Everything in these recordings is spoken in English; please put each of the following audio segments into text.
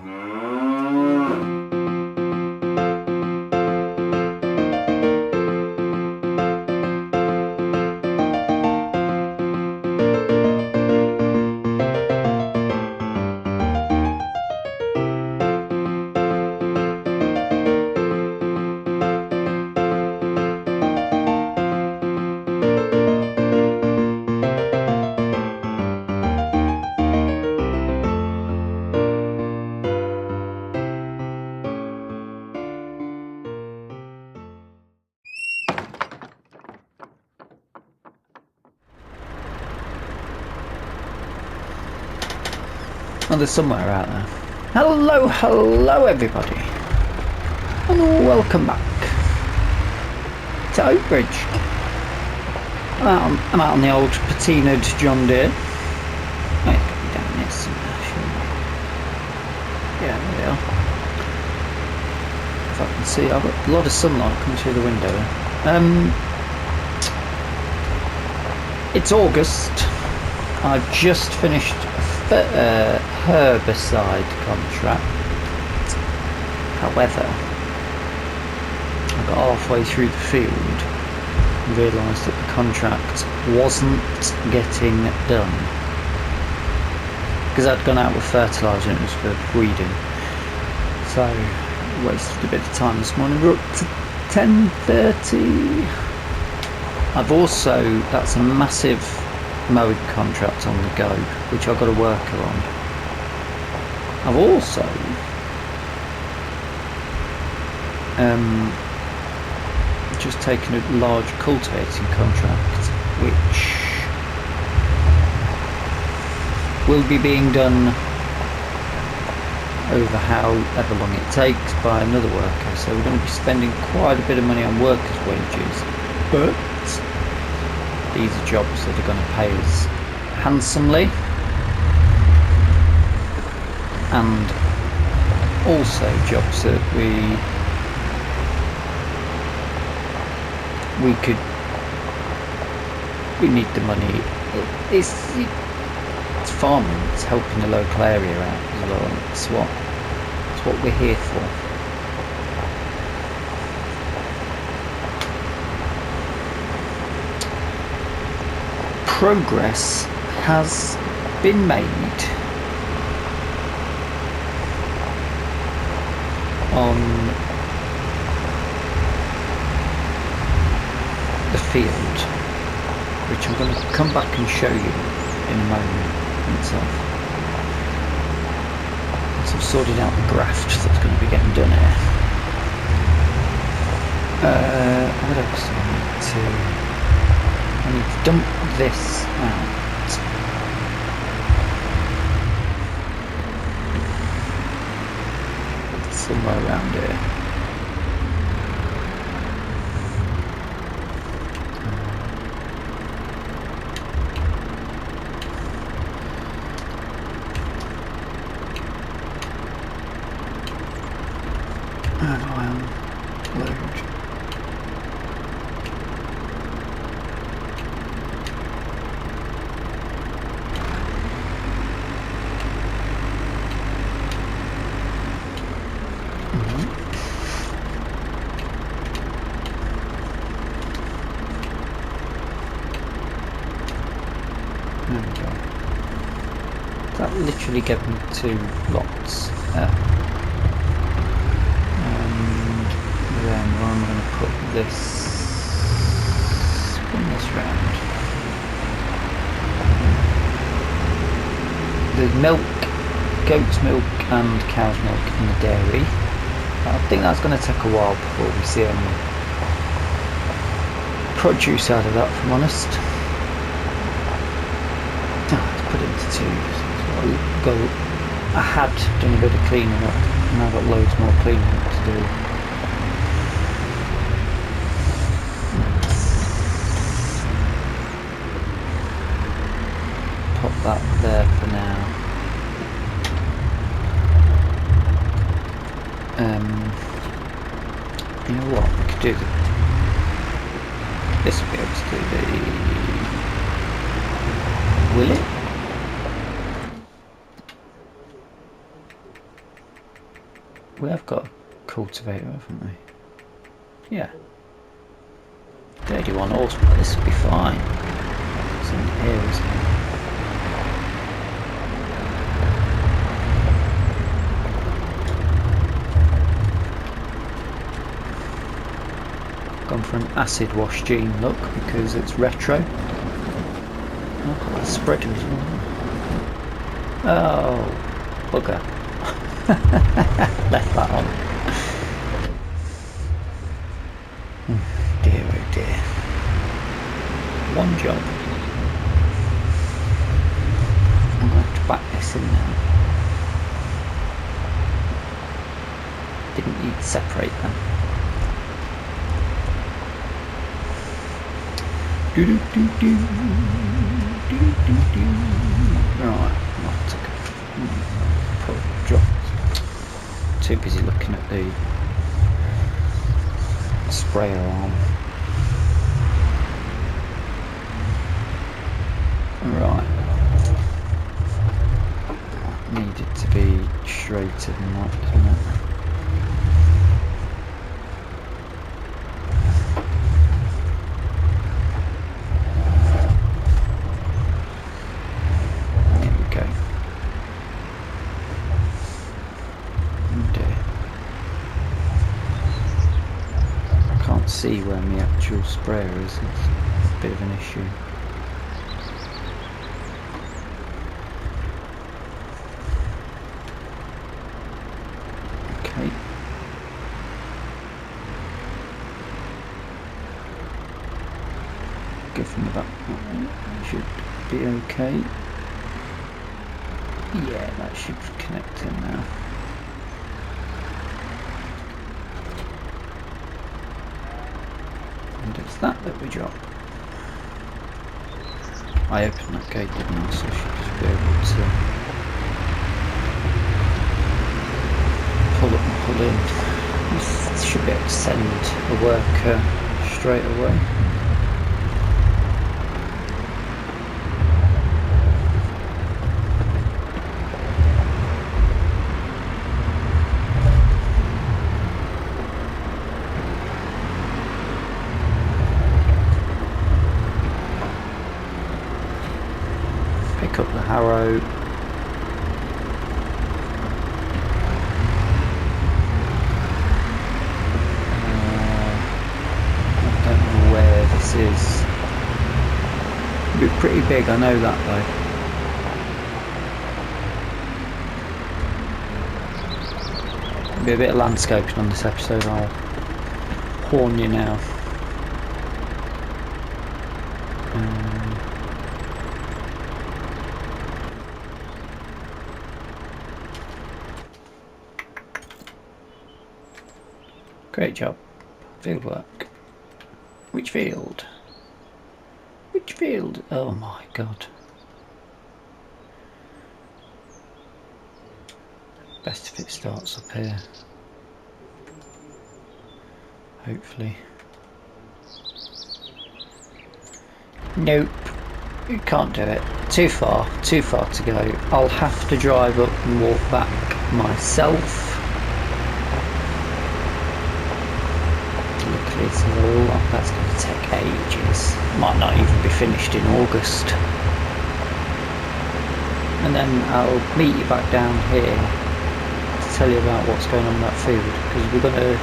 Oh, there's somewhere out there. Hello everybody, and welcome back to Oakbridge. I'm out on the old patinaed John Deere. Oh, it's going to be down there somewhere, surely. Yeah, there we are. If I can see, I've got a lot of sunlight coming through the window. It's August. I've just finished a herbicide contract. However, I got halfway through the field and realised that the contract wasn't getting done because I'd gone out with fertiliser and it was for breeding. So wasted a bit of time this morning. We're up to 10:30. I've also, that's a massive mowing contract on the go, which I've got a worker on. I've also just taken a large cultivating contract, which will be being done over however long it takes by another worker. So we're going to be spending quite a bit of money on workers' wages, but these are jobs that are going to pay us handsomely, and also jobs that we need the money. It's farming, it's helping the local area out as well, and it's what we're here for. Progress has been made on the field, which I'm going to come back and show you in a moment once I've sorted out the graft that's going to be getting done here. What else do I need to dump this out. Somewhere around here. And I'll load. There we go. That literally gave me 2 lots there. And then I'm going to put this, spin this round. There's milk, goat's milk and cow's milk in the dairy. I think that's going to take a while before we see any produce out of that, if I'm honest. Put it into 2. So I had done a bit of cleaning up, and I've got loads more cleaning up to do. Pop that there for now. You know what? We could do this. Will be able to do the. Will it? We have got a cultivator, haven't we? Yeah. 31 horsepower, this will be fine. It's in here, isn't it? Gone for an acid wash gene look because it's retro. Oh, the spreader as well. Oh, bugger. Left that on. Dear oh dear. One job. I'm going to have to back this in now. Didn't need to separate them. Do do do do do do do. Right, I'll take a drop. Too busy looking at the sprayer arm. Right. Needed to be straighter than that, didn't it? See where my actual sprayer is, it's a bit of an issue. Okay. Go from the back, that should be okay. Yeah, that should connect in now. And it's that we drop. I opened that gate, didn't I? So I should just be able to pull up and pull in. This should be able to send a worker straight away. Pick up the harrow. I don't know where this is. It'll be pretty big, I know that though. There'll be a bit of landscaping on this episode, I'll warn you now. Great job. Field work. Which field? Which field? Oh my god. Best if it starts up here. Hopefully. Nope. You can't do it. Too far to go. I'll have to drive up and walk back myself. It's a lot, that's going to take ages. Might not even be finished in August. And then I'll meet you back down here to tell you about what's going on in that field, because we're going to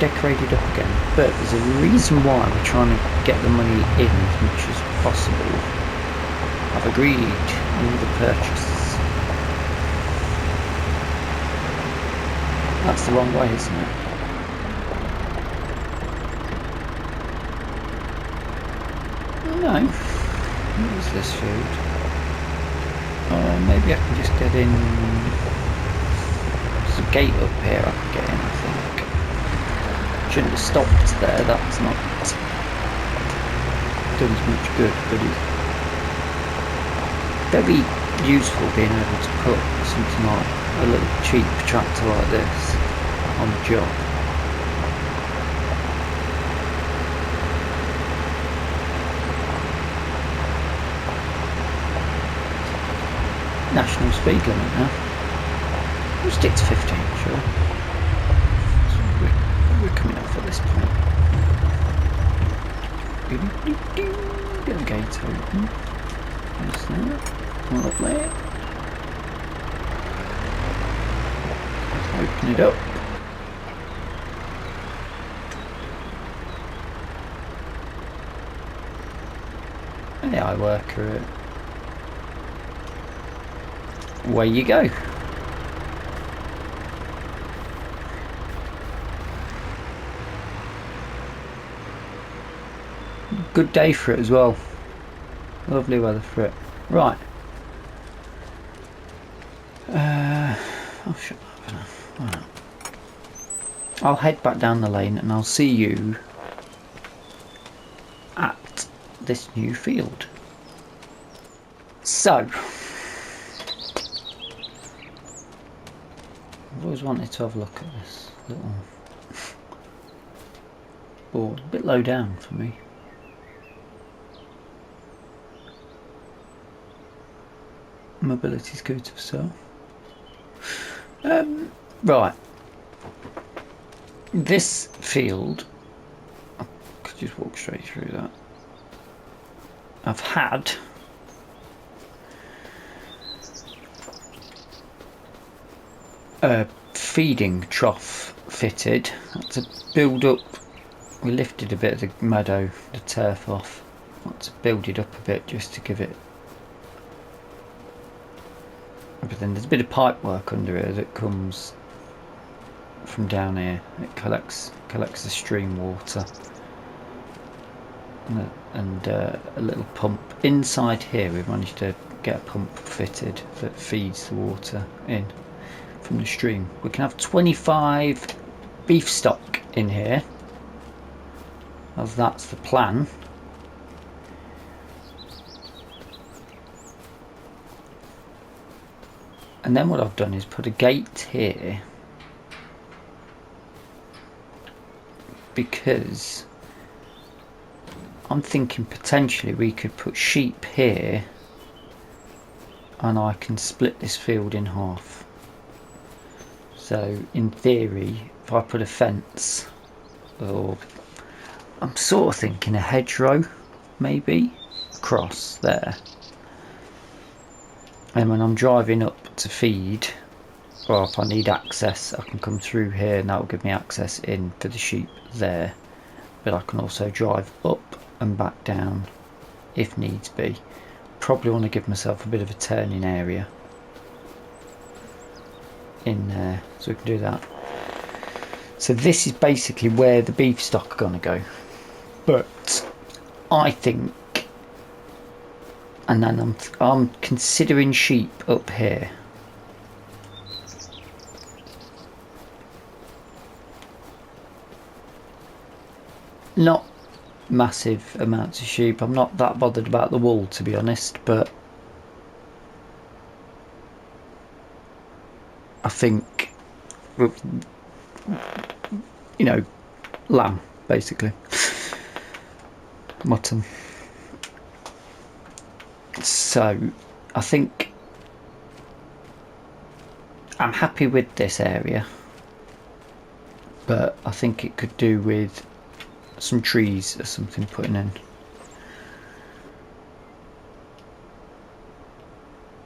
decorate it up again. But there's a reason why we're trying to get the money in as much as possible. I've agreed on the purchase. That's the wrong way, isn't it? No. What is this field? Maybe I can just get in. There's a gate up here I can get in, I think. Shouldn't have stopped there, that's not done as much good, but it's very useful being able to put something like a little cheap tractor like this on the job. National speed limit now. We'll stick to 15, sure. We're coming off at this point. Get the gate open. There's that. Lovely. Open it up. AI worker. Away you go. Good day for it as well. Lovely weather for it. Right. Oh, shut up. Right. I'll head back down the lane and I'll see you at this new field. So, I've always wanted to have a look at this little board. A bit low down for me. Mobility scooter for sale. Right. This field, I could just walk straight through that. I've had a feeding trough fitted to build up. We lifted a bit of the meadow, the turf off. Want to build it up a bit just to give it. But then there's a bit of pipe work under it that comes from down here. It collects the stream water and a little pump inside here. We've managed to get a pump fitted that feeds the water in from the stream. We can have 25 beef stock in here, as that's the plan. And then what I've done is put a gate here because I'm thinking potentially we could put sheep here and I can split this field in half. So in theory, if I put a fence, or I'm sort of thinking a hedgerow maybe across there. And when I'm driving up to feed, or if I need access, I can come through here and that will give me access in for the sheep there. But I can also drive up and back down if needs be. Probably want to give myself a bit of a turning area in there, so we can do that. So this is basically where the beef stock are going to go. But I think, and then I'm considering sheep up here. Not massive amounts of sheep. I'm not that bothered about the wool, to be honest, but I think, you know, lamb basically, mutton. So I think I'm happy with this area, but I think it could do with some trees or something putting in.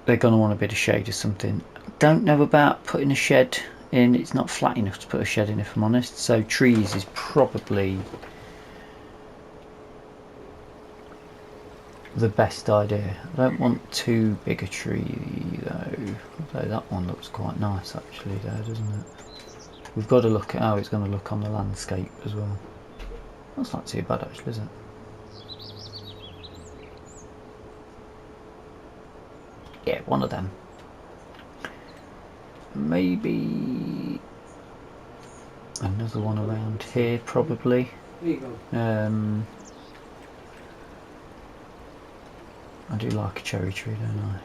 They're going to want a bit of shade or something. Don't know about putting a shed in. It's not flat enough to put a shed in, if I'm honest. So trees is probably the best idea. I don't want too big a tree though. Although that one looks quite nice actually there, doesn't it? We've got to look at how it's going to look on the landscape as well. That's not too bad actually, is it? Yeah, one of them. Maybe another one around here probably. There you go. I do like a cherry tree, don't I?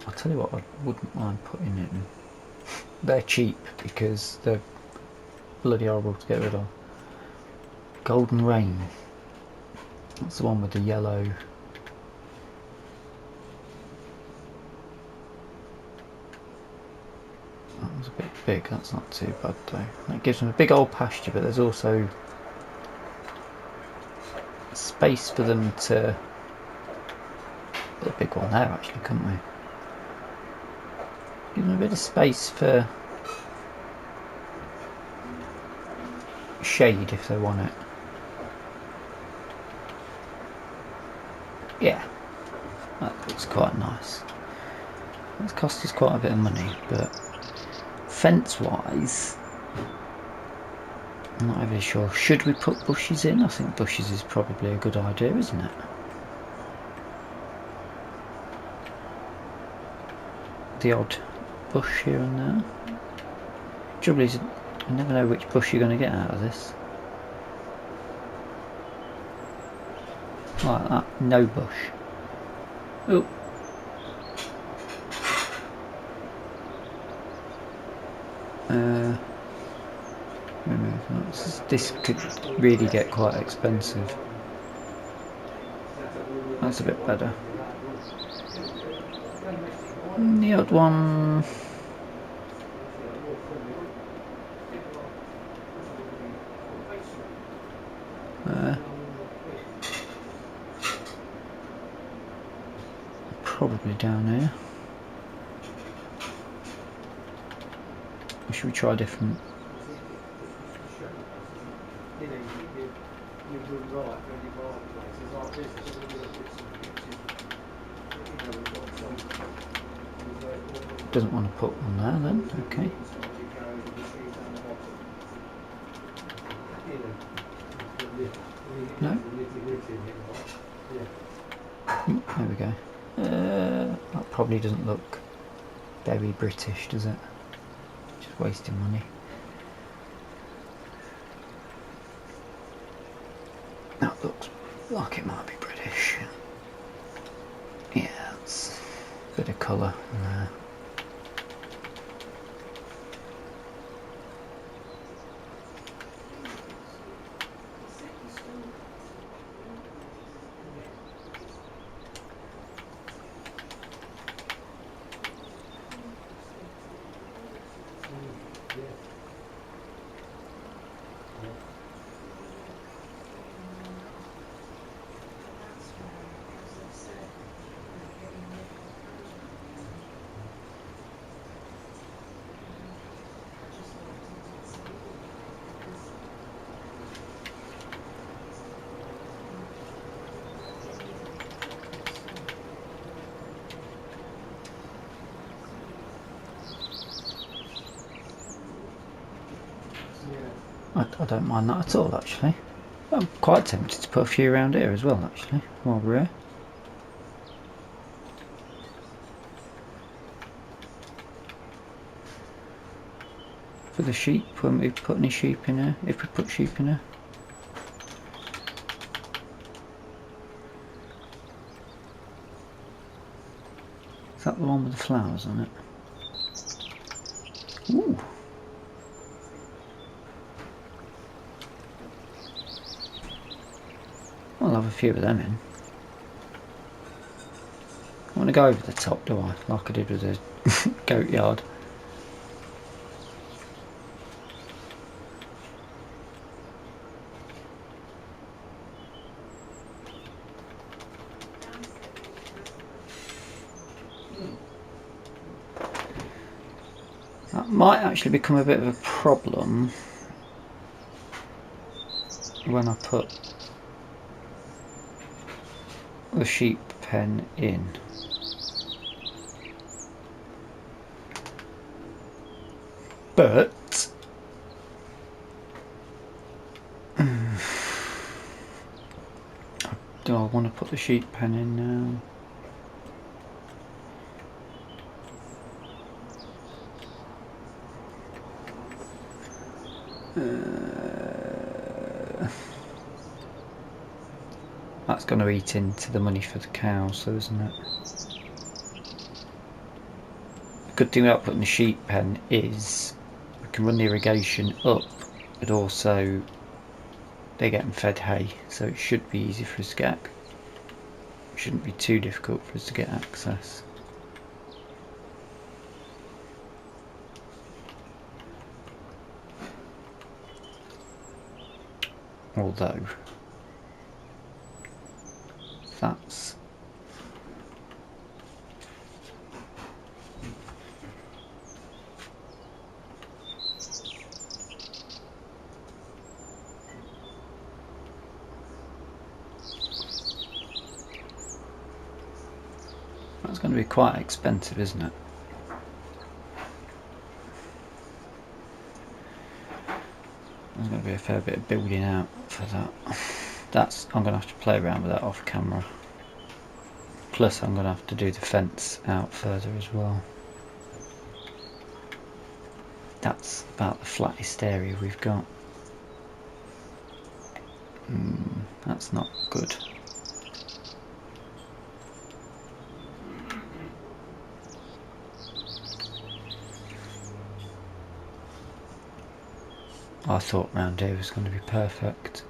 I'll tell you what, I wouldn't mind putting it in. They're cheap because they're bloody horrible to get rid of. Golden Rain. That's the one with the yellow. a bit big, that's not too bad though. That gives them a big old pasture, but there's also space for them to... a big one there actually, couldn't we? Give them a bit of space for shade if they want it. Yeah, that looks quite nice. It's cost us quite a bit of money, but fence wise, I'm not really sure. Should we put bushes in? I think bushes is probably a good idea, isn't it? The odd bush here and there. Trouble is, you never know which bush you're going to get out of this. Like that, no bush. Oh. Remove. This could really get quite expensive. That's a bit better. The odd one. Probably down here. Or should we try different? Doesn't want to put one there then, okay. No? There we go. That probably doesn't look very British, does it? Just wasting money. That looks like it might be British. Yeah, it's a bit of colour in there. I don't mind that at all, actually. I'm quite tempted to put a few around here as well, actually, while we're here. For the sheep, when we put any sheep in here, if we put sheep in here. Is that the one with the flowers on it? Ooh. I'll have a few of them in. I want to go over the top, do I? Like I did with the goat yard. That might actually become a bit of a problem when I put the sheep pen in. But do I want to put the sheep pen in now? That's going to eat into the money for the cows, though, isn't it? The good thing about putting the sheep pen is we can run the irrigation up, but also they're getting fed hay, so it should be easy for us to get. It shouldn't be too difficult for us to get access. Although that's going to be quite expensive, isn't it? There's going to be a fair bit of building out for that. I'm going to have to play around with that off camera. Plus I'm going to have to do the fence out further as well. That's about the flattest area we've got. That's not good. I thought round here was going to be perfect.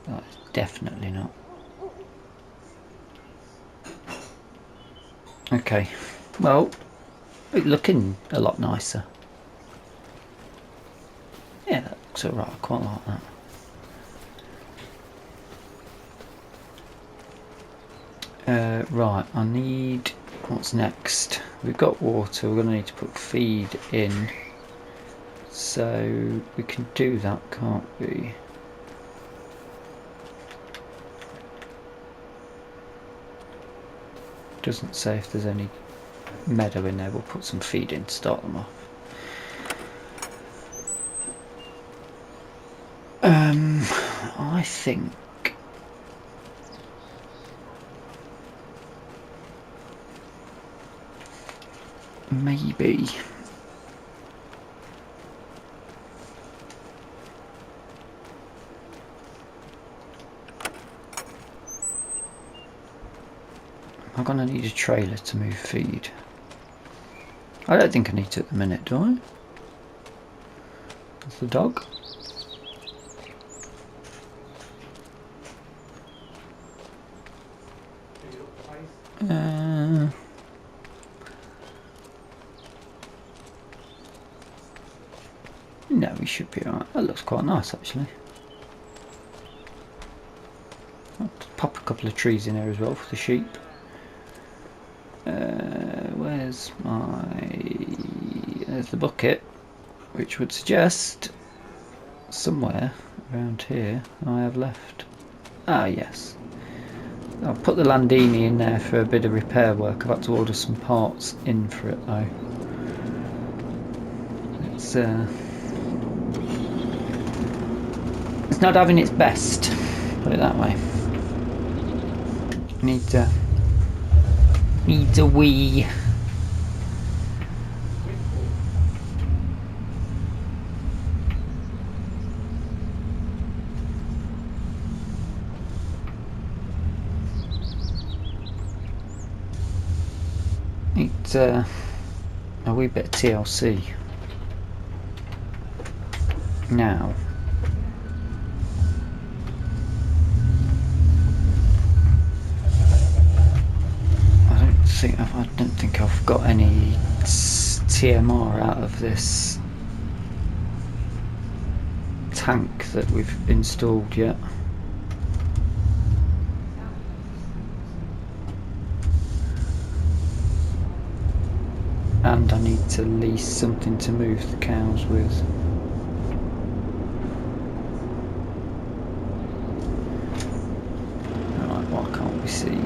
That is definitely not. Okay, well, it's looking a lot nicer. Yeah, that looks alright, I quite like that. Right, I need... What's next? We've got water, we're going to need to put feed in. So we can do that, can't we? Doesn't say if there's any meadow in there. We'll put some feed in to start them off. I think maybe I'm going to need a trailer to move feed. I don't think I need to at the minute, do I? That's the dog. No, we should be alright. That looks quite nice actually. I'll pop a couple of trees in there as well for the sheep. Where's there's the bucket, which would suggest somewhere around here I have left. Ah yes. I'll put the Landini in there for a bit of repair work. I've had to order some parts in for it though. It's not having its best, put it that way. Needs a wee. Needs a wee bit of TLC. Now, I don't think I've got any TMR out of this tank that we've installed yet. And I need to lease something to move the cows with. Right, why can't we see?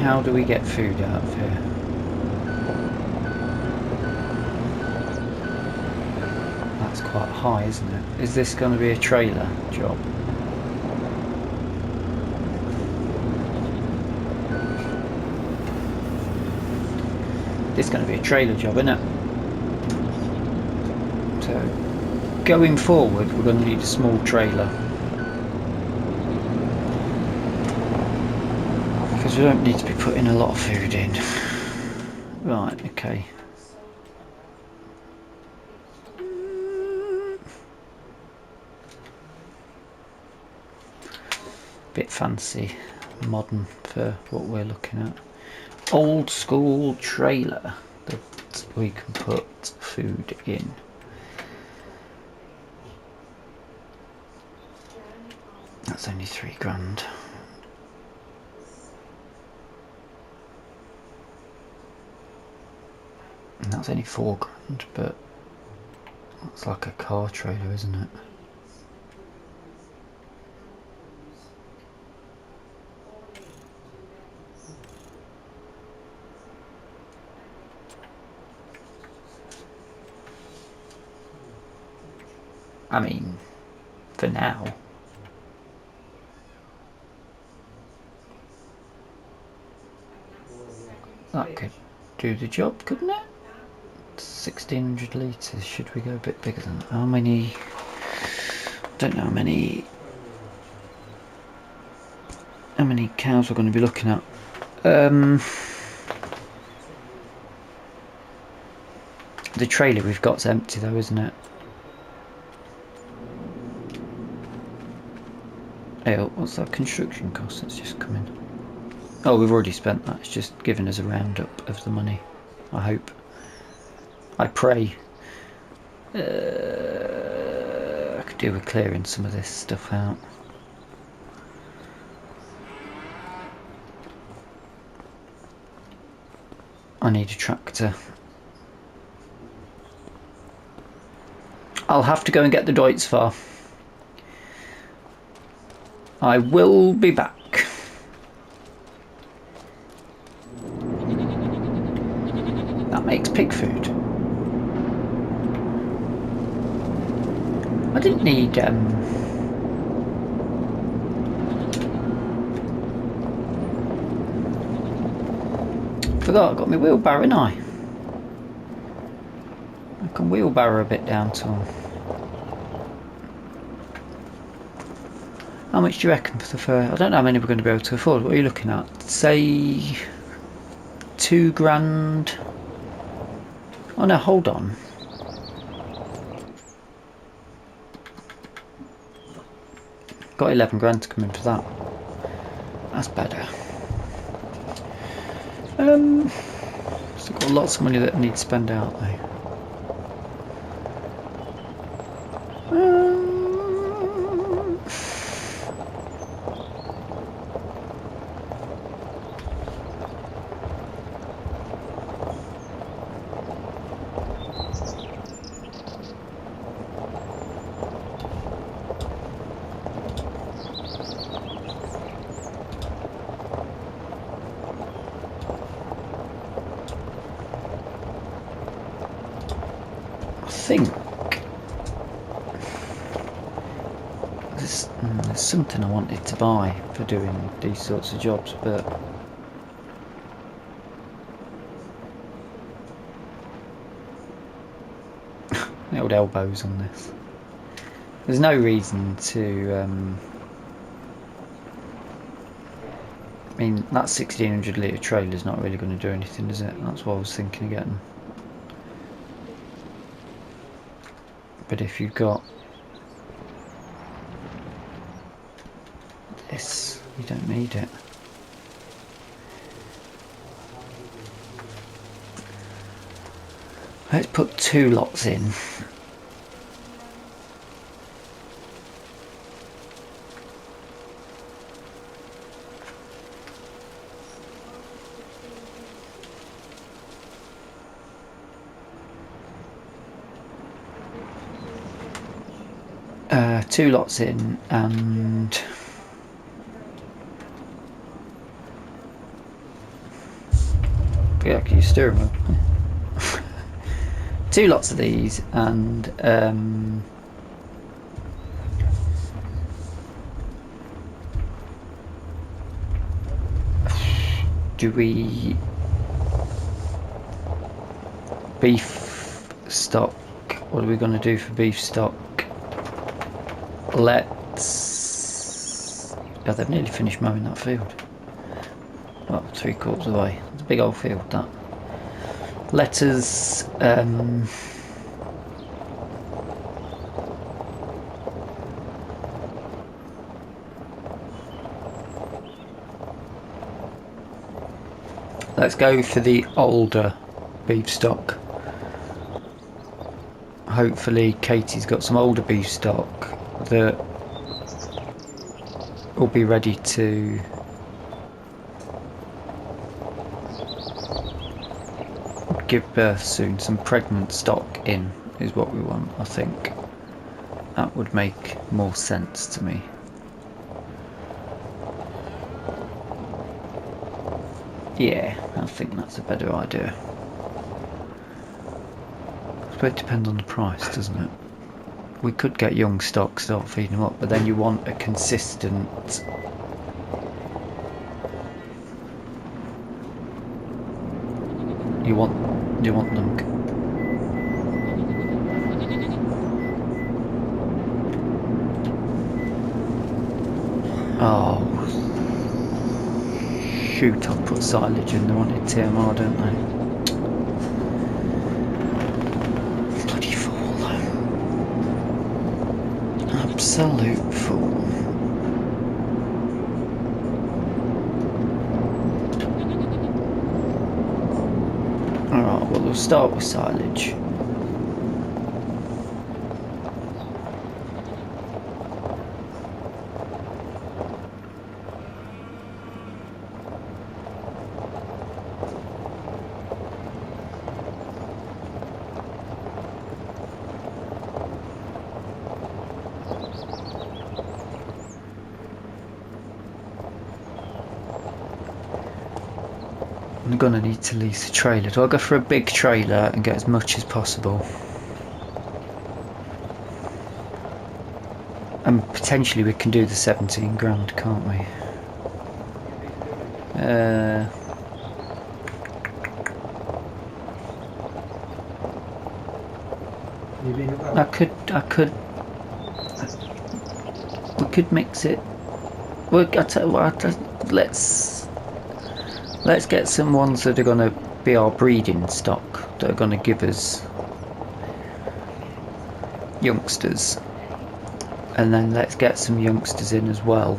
How do we get food out of here? That's quite high, isn't it? Is this going to be a trailer job? This is going to be a trailer job, isn't it? So, going forward, we're going to need a small trailer. Because we don't need to be putting a lot of food in. Right, okay. bit fancy, modern for what we're looking at. Old school trailer that we can put food in. That's only £3,000. And that's only £4,000, but it's like a car trailer, isn't it? I mean, for now. That could do the job, couldn't it? 1600 litres. Should we go a bit bigger than that? How many? Don't know how many cows we're going to be looking at. The trailer we've got's empty though, isn't it? Hey, what's that construction cost that's just come in? Oh, we've already spent that. It's just given us a roundup of the money. I hope. I pray. I could do with clearing some of this stuff out. I need a tractor. I'll have to go and get the Deutz. I will be back. That makes pig food. I didn't need forgot I got my wheelbarrow, didn't I? I can wheelbarrow a bit down to them. How much do you reckon for the fur? I don't know how many we're going to be able to afford. What are you looking at? Say £2,000. Oh no, hold on. Got £11,000 to come in for that. That's better. Still got lots of money that I need to spend out though. I think there's something I wanted to buy for doing these sorts of jobs, but the old elbows on this. There's no reason to I mean, that 1600 litre trailer's not really going to do anything, is it? That's what I was thinking of getting. But if you've got this, you don't need it. Let's put 2 lots in. Two lots in, and yeah, can you steer them? 2 lots of these, and do we beef stock? What are we going to do for beef stock? Let's... Oh, they've nearly finished mowing that field. Well, 3/4 of the way. It's a big old field, that. Let us... Let's go for the older beef stock. Hopefully Katie's got some older beef stock that will be ready to give birth soon. Some pregnant stock in is what we want, I think. That would make more sense to me. Yeah, I think that's a better idea. I suppose it depends on the price, doesn't it? We could get young stock, start feeding them up, but then you want a consistent... You want them... Oh... Shoot, I'll put silage in. They wanted TMR, don't they? Bloody fool. Absolute fool. Alright, well, we'll start with silage. I'm gonna need to lease a trailer. Do I go for a big trailer and get as much as possible? And potentially we can do the 17 grand, can't we? We could mix it. Well, I tell you what, let's get some ones that are going to be our breeding stock, that are going to give us youngsters, and then let's get some youngsters in as well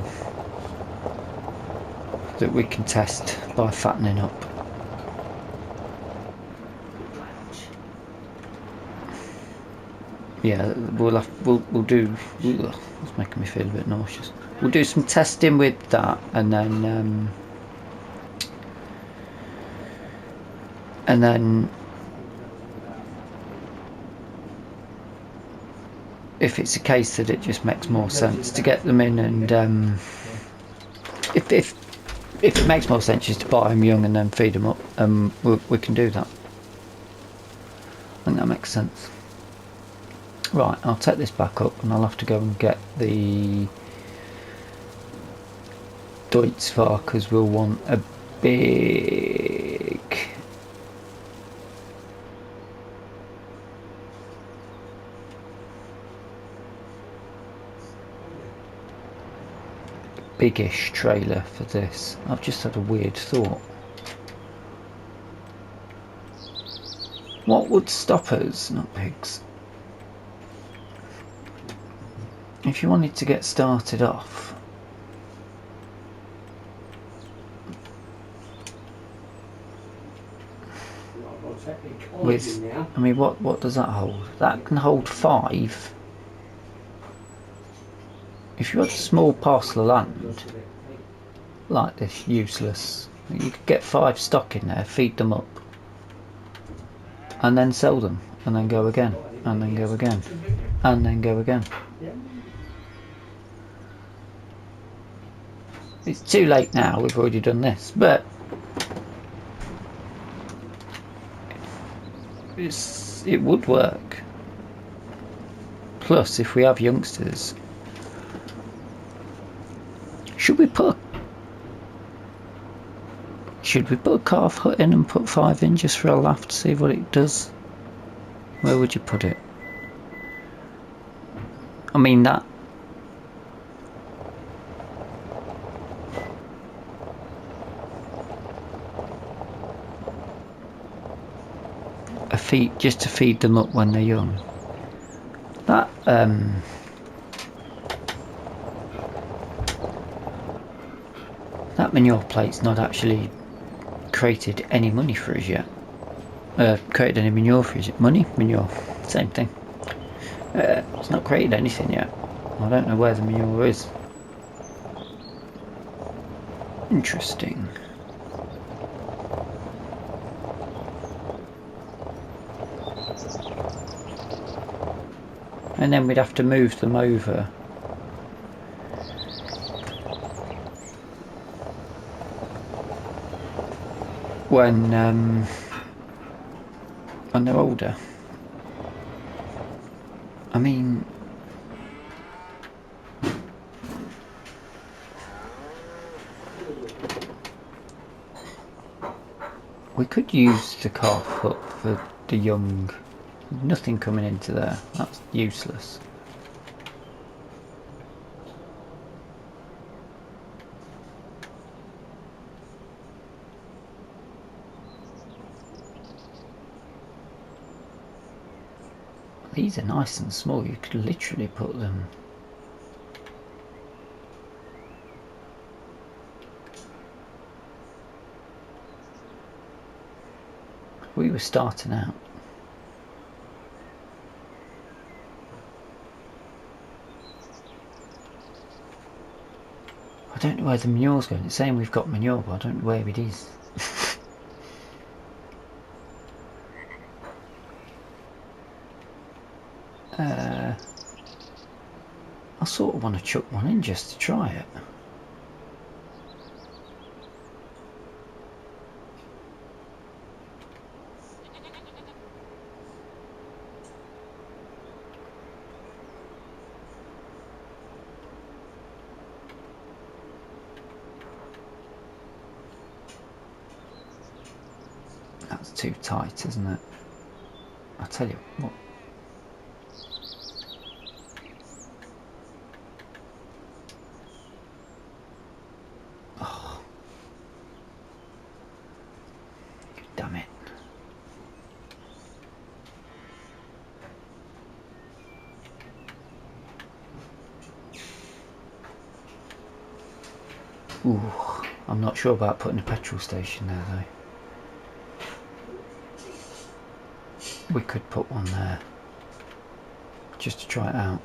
that we can test by fattening up. Yeah, we'll do. It's making me feel a bit nauseous. We'll do some testing with that, and then if it's a case that it just makes more sense to get them in, and if it makes more sense just to buy them young and then feed them up, we can do that. I think that makes sense. Right, I'll take this back up and I'll have to go and get the Deutzfahr, because we'll want a biggish trailer for this. I've just had a weird thought. What would stop us, not pigs, if you wanted to get started off with, I mean, what does that hold? That can hold 5. If you had a small parcel of land like this, useless, you could get 5 stock in there, feed them up, and then sell them, and then go again, and then go again, and then go again. It's too late now, we've already done this, but it would work. Plus, if we have youngsters, should we put a calf hut in and put 5 in just for a laugh to see what it does? Where would you put it? I mean, that just to feed them up when they're young. That that manure plate's not actually created any money for us yet. Created any manure for us yet. Money? Manure. Same thing. It's not created anything yet. I don't know where the manure is. Interesting. And then we'd have to move them over. When they're older. I mean, we could use the car put for the young. Nothing coming into there. That's useless. These are nice and small. You could literally put them. We were starting out. I don't know where the manure's going. It's saying we've got manure, but I don't know where it is. I sort of want to chuck one in just to try it. That's too tight, isn't it? I'll tell you what. Oh. Damn it. Ooh, I'm not sure about putting a petrol station there though. We could put one there just to try it out.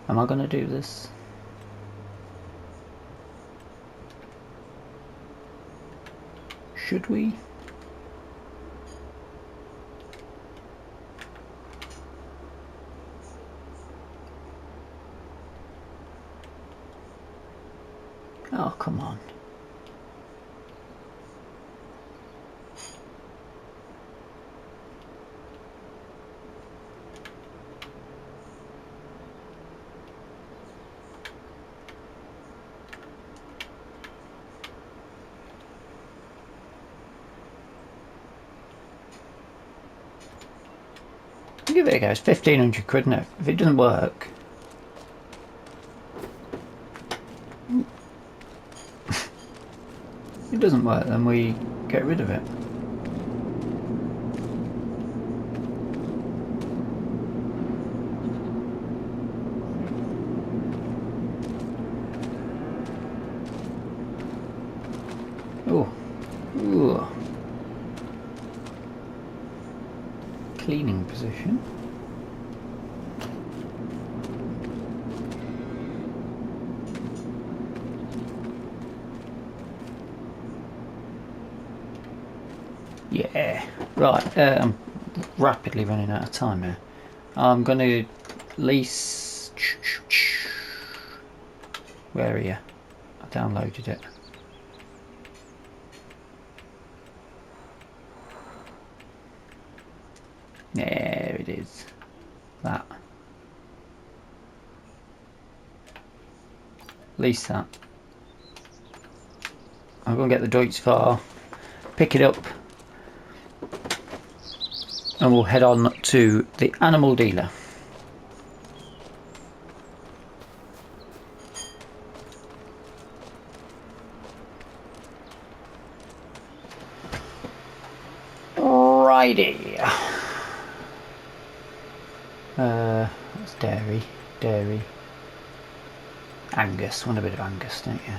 Am I going to do this? Should we? Oh, come on. Give it a go. It's 1,500 quid, isn't it? If it doesn't work, if it doesn't work, then we get rid of it. Oh, ooh. Cleaning position. Yeah, right. I'm rapidly running out of time here. I'm going to lease. Where are you? I downloaded it. There it is. That. Lease that. I'm going to get the Deutz Fahr, pick it up, and we'll head on to the animal dealer. Righty. That's dairy. Angus, want a bit of Angus, don't you?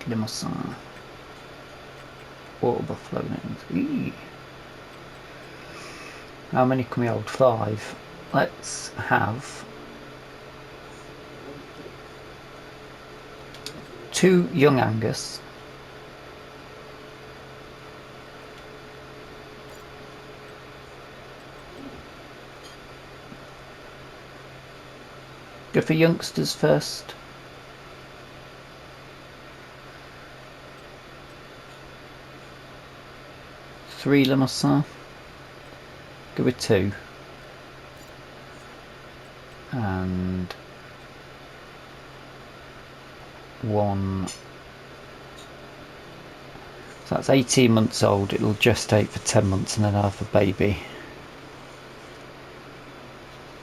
Limousin. Water buffalo. Eee. How many can we hold? 5. Let's have 2 young Angus. Go for youngsters first. Three Limousin. Go with 2. And 1. So that's 18 months old. It'll gestate for 10 months and then have a baby.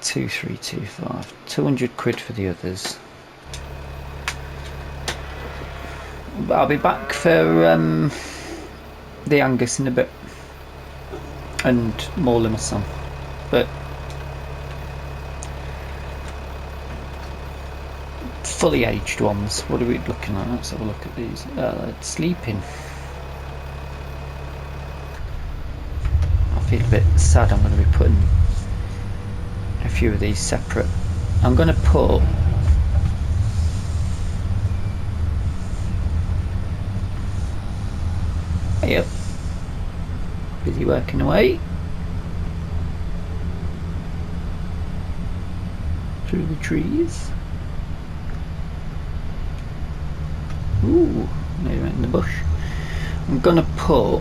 2325. 200 quid for the others. I'll be back for the Angus in a bit. And more Limousin. But fully aged ones, what are we looking at? Let's have a look at these. Sleeping. I feel a bit sad. I'm going to be putting a few of these separate. I'm going to put yep, busy working away through the trees. Ooh, nearly went in the bush. I'm going to put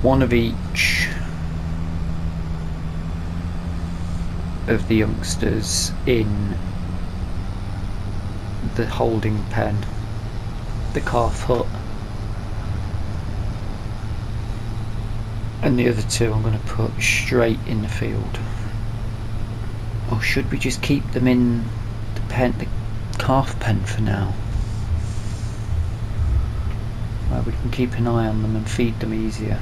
1 of each of the youngsters in the holding pen, the calf hut, and the other 2 I'm going to put straight in the field. Or should we just keep them in the pen, the calf pen for now, where we can keep an eye on them and feed them easier?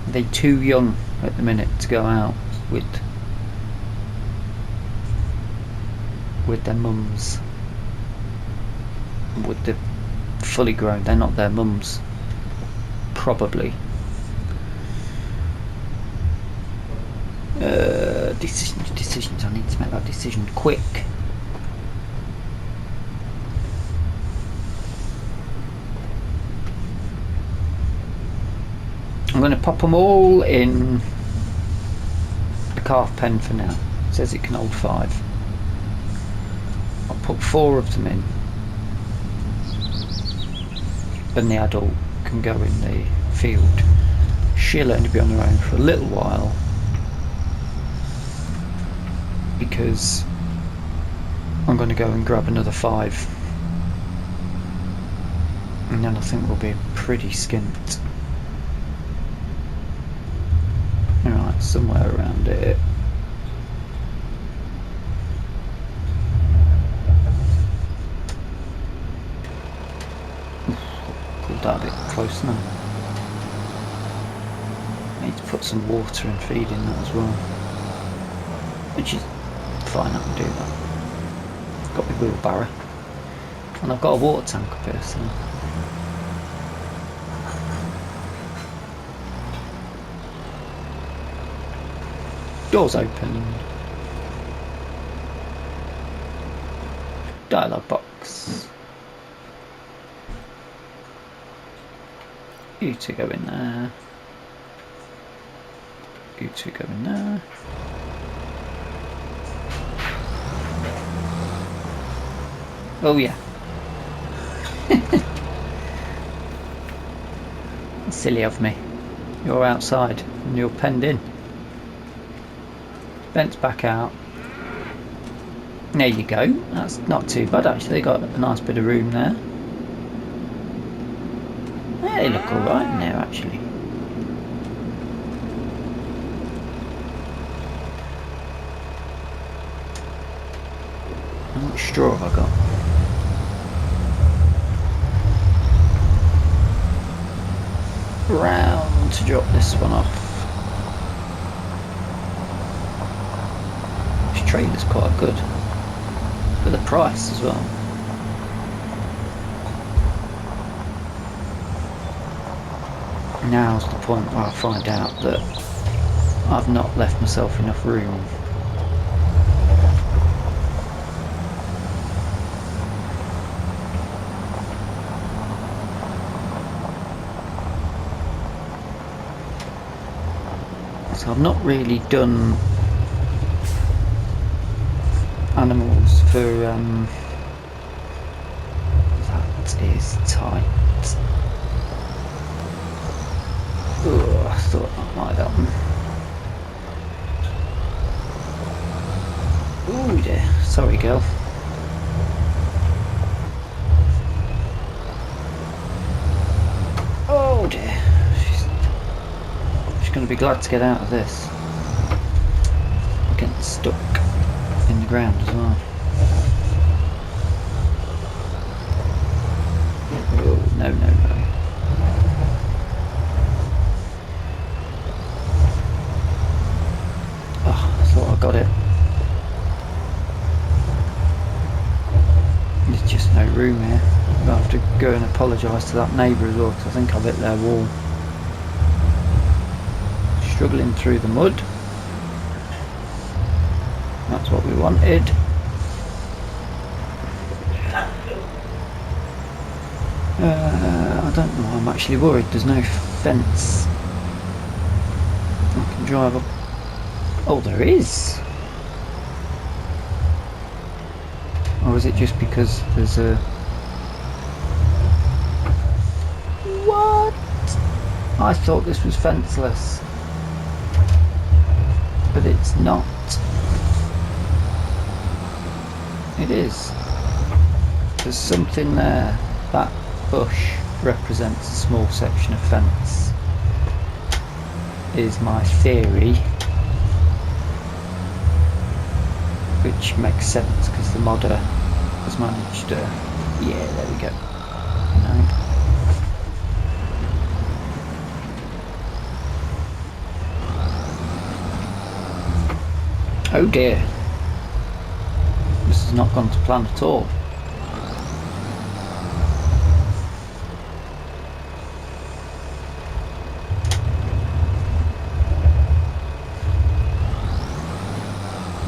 They're too young at the minute to go out with their mums. With the fully grown, they're not their mums, probably. Decisions. I need to make that decision quick. I'm going to pop them all in the calf pen for now. It says it can hold 5. I'll put 4 of them in, and the adult can go in the field. She'll only be on her own for a little while because I'm going to go and grab another 5, and then I think we'll be pretty skint. Alright, somewhere around here. Pulled that a bit close now. Need to put some water and feed in that as well, which is fine. I can do that. Got my wheelbarrow, and I've got a water tank up here, so doors open. Dialogue box. You 2 go in there. You 2 go in there. Oh yeah. Silly of me. You're outside and you're penned in. Vent's back out. There you go. That's not too bad actually. They got a nice bit of room there. Yeah, they look alright in there actually. How much straw have I got? Round to drop this one off. This trailer's quite good. For the price as well. Now's the point where I find out that I've not left myself enough room. So I've not really done animals for that is tight. Oh, I thought that might happen. Oh dear, sorry girl. Oh dear, she's going to be glad to get out of this. I'm getting stuck in the ground as well. Oh no no no. I got it. There's just no room here. I'll have to go and apologise to that neighbour as well, because I think I've hit their wall. Struggling through the mud. That's what we wanted. I don't know, I'm actually worried there's no fence. I can drive up. Oh, there is. Or is it just because there's a... What? I thought this was fenceless. But it's not. It is. There's something there. That bush represents a small section of fence. Is my theory. Which makes sense because the modder has managed to... Yeah, there we go. No. Oh dear. This has not gone to plan at all.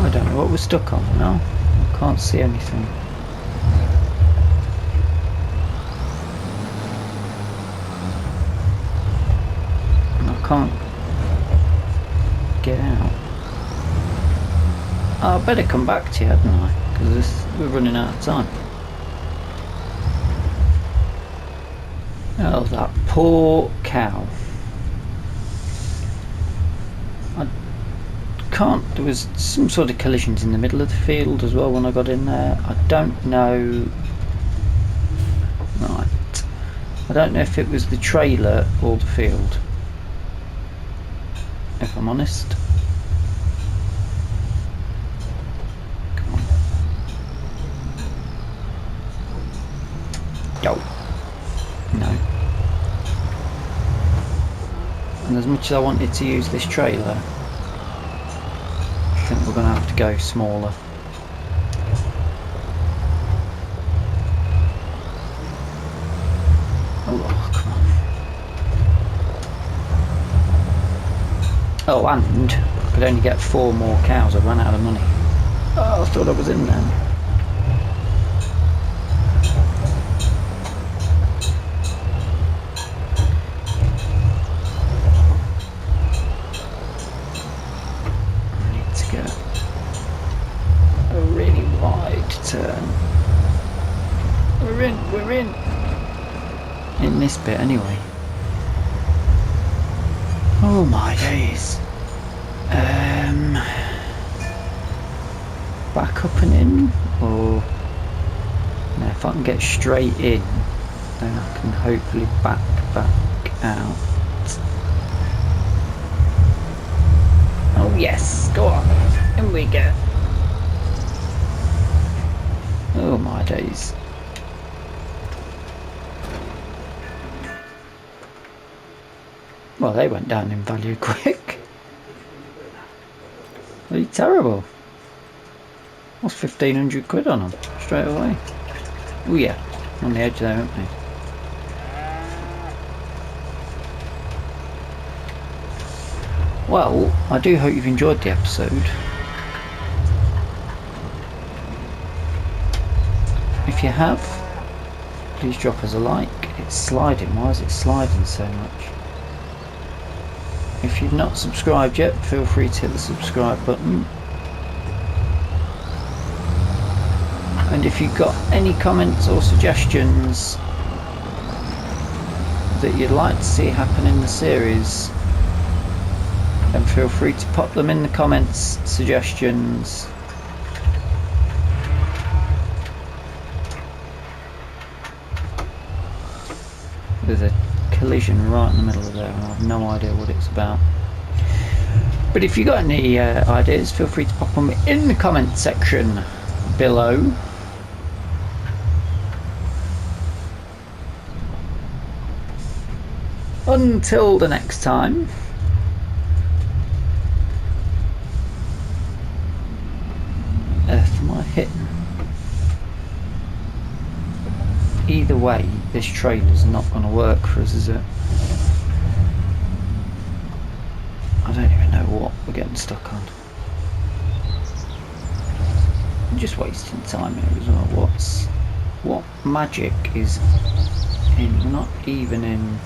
I don't know what we're stuck on now. I can't see anything. I can't get out. I better come back to you, hadn't I? Because we're running out of time. Oh, that poor cow. There was some sort of collisions in the middle of the field as well when I got in there. I don't know. Right. I don't know if it was the trailer or the field, if I'm honest. Come on. Yo. No. And as much as I wanted to use this trailer, I think we're going to have to go smaller. Oh, come on. Oh, and I could only get 4 more cows. I ran out of money. Oh, I thought I was in there. We're in this bit anyway. Oh my days. back up and in, or no, if I can get straight in, then I can hopefully back out. Oh yes, go on, in we go. Oh my days. Well, they went down in value quick. Really terrible. What's 1,500 quid on them straight away? Oh yeah, on the edge there, aren't they? Well, I do hope you've enjoyed the episode. If you have, please drop us a like. It's sliding. Why is it sliding so much? If you've not subscribed yet, feel free to hit the subscribe button. And if you've got any comments or suggestions that you'd like to see happen in the series, then feel free to pop them in the comments, suggestions. There's a collision right in the middle of there and I have no idea what it's about. But if you've got any ideas, feel free to pop them in the comment section below. Until the next time, earth am I hitting? Either way, this trailer's not going to work for us, is it? I don't even know what we're getting stuck on. I'm just wasting time here as well. What magic is in? We're not even in.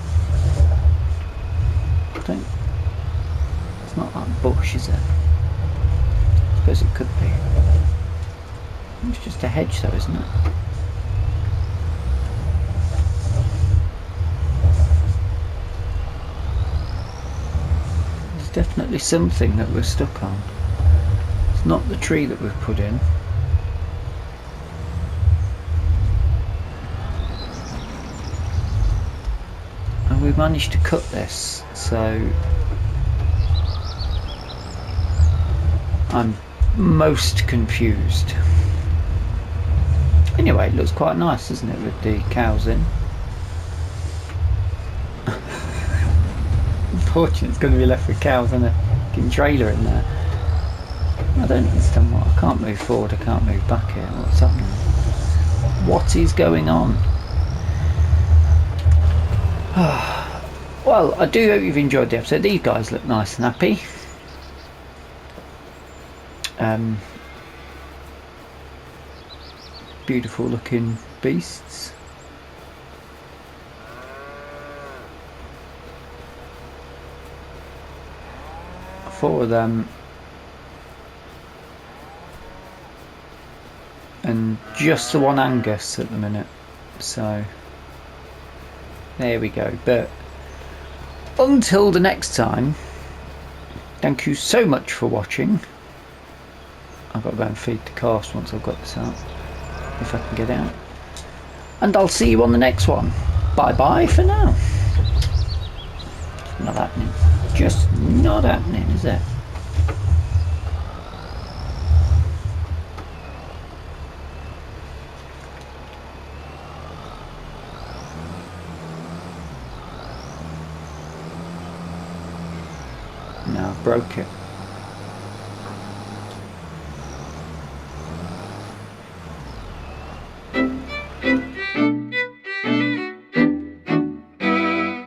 It's not that bush, is it? I suppose it could be. It's just a hedge though, isn't it? There's definitely something that we're stuck on. It's not the tree that we've put in. And we've managed to cut this, so I'm most confused. Anyway, it looks quite nice, doesn't it, with the cows in? Unfortunately, it's going to be left with cows and a fucking trailer in there. I don't understand what. I can't move forward, I can't move back here. What's happening? What is going on? Well, I do hope you've enjoyed the episode. These guys look nice and happy. Beautiful looking beasts. Four of them, and just the one Angus at the minute, so there we go. But until the next time, thank you so much for watching. I've got to go and feed the calves once I've got this out, if I can get out, and I'll see you on the next one. Bye bye for now. It's not happening. Just not happening, is it? No, I broke it.